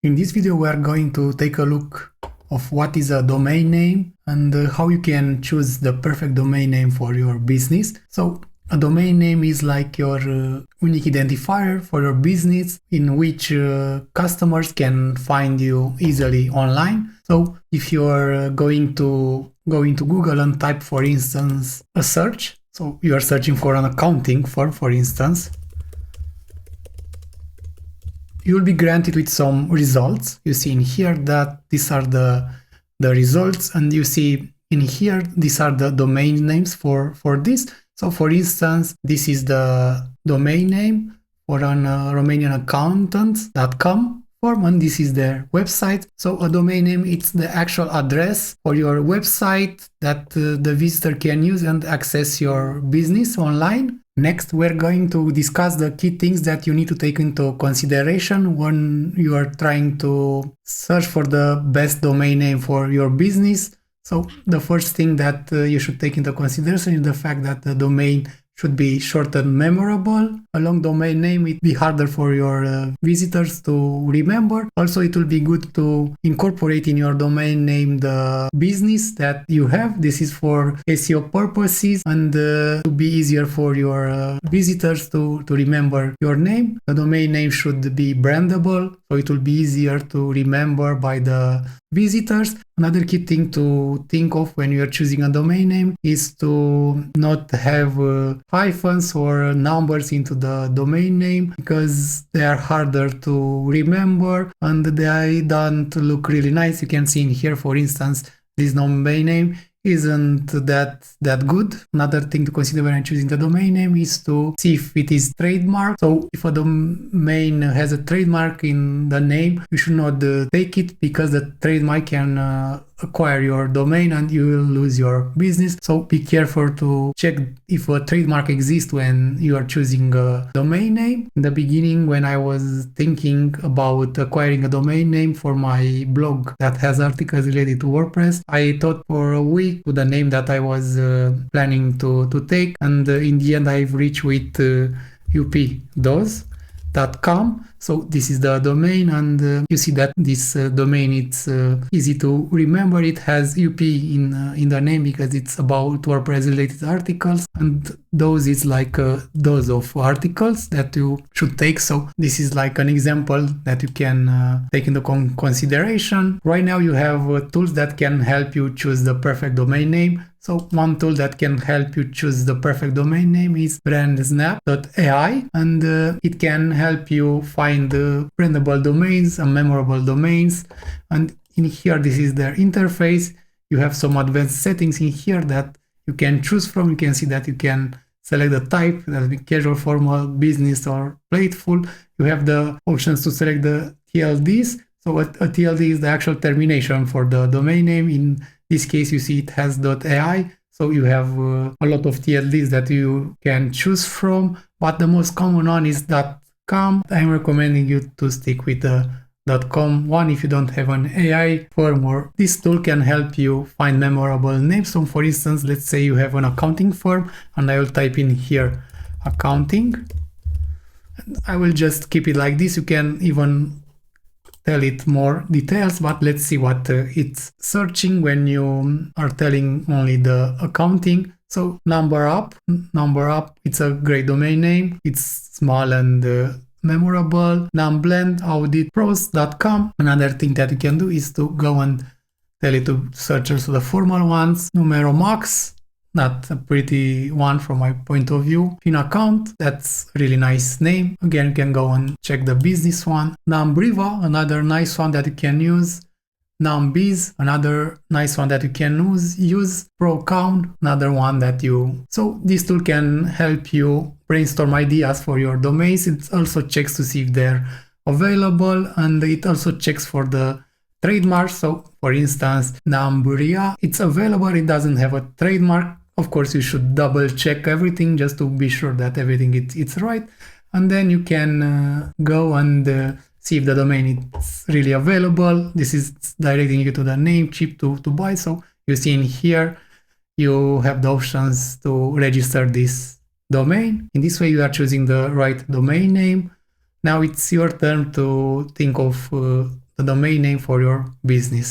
In this video, we are going to take a look of what is a domain name and how you can choose the perfect domain name for your business. So a domain name is like your unique identifier for your business in which customers can find you easily online. So if you are going to go into Google and type, for instance, a search, so you are searching for an accounting firm, for instance, you will be granted with some results. You see in here that these are the results, and you see in here these are the domain names for this. So for instance, this is the domain name for an Romanianaccountant.com form, and this is their website. So a domain name, it's the actual address for your website that the visitor can use and access your business online. Next, we're going to discuss the key things that you need to take into consideration when you are trying to search for the best domain name for your business. So the first thing that you should take into consideration is the fact that the domain should be short and memorable. A long domain name, it will be harder for your visitors to remember. Also, it will be good to incorporate in your domain name the business that you have. This is for SEO purposes and to be easier for your visitors to remember your name. The domain name should be brandable, so it will be easier to remember by the visitors. Another key thing to think of when you are choosing a domain name is to not have hyphens or numbers into the domain name, because they are harder to remember and they don't look really nice. You can see in here, for instance, this domain name isn't that good. Another thing to consider when choosing the domain name is to see if it is trademarked. So if a domain has a trademark in the name, you should not take it, because the trademark can acquire your domain and you will lose your business. So be careful to check if a trademark exists when you are choosing a domain name. In the beginning, when I was thinking about acquiring a domain name for my blog that has articles related to WordPress, I thought for a week to the name that I was planning to take, and in the end I've reached with updos.com. So this is the domain, and you see that this domain, it's easy to remember. It has UP in the name because it's about WordPress related articles, and those is like those of articles that you should take. So this is like an example that you can take into consideration. Right now you have tools that can help you choose the perfect domain name. So one tool that can help you choose the perfect domain name is brandsnap.ai, and it can help you find brandable domains and memorable domains. And in here, this is their interface. You have some advanced settings in here that you can choose from. You can see that you can select the type, that be casual, formal, business, or playful. You have the options to select the TLDs. So a TLD is the actual termination for the domain name. In this case, you see it has .ai, so you have a lot of TLDs that you can choose from, but the most common one is .com. I'm recommending you to stick with the .com one if you don't have an AI firm, or this tool can help you find memorable names. So for instance, let's say you have an accounting firm, and I will type in here accounting. I will just keep it like this. You can even tell it more details, but let's see what it's searching when you are telling only the accounting. So number up, it's a great domain name. It's small and memorable. Numblend, auditpros.com. Another thing that you can do is to go and tell it to search also the formal ones. Numero max, not a pretty one from my point of view. Pin account, that's a really nice name. Again, you can go and check the business one. Numbriva, another nice one that you can use. Numbiz, another nice one that you can use. Procount, another one that you... So this tool can help you brainstorm ideas for your domains. It also checks to see if they're available, and it also checks for the trademark. So for instance, Numburia, it's available, it doesn't have a trademark. Of course, you should double check everything just to be sure that everything it's right, and then you can go and see if the domain is really available. This is directing you to the name, cheap to buy. So you see in here you have the options to register this domain. In this way you are choosing the right domain name. Now it's your turn to think of the domain name for your business.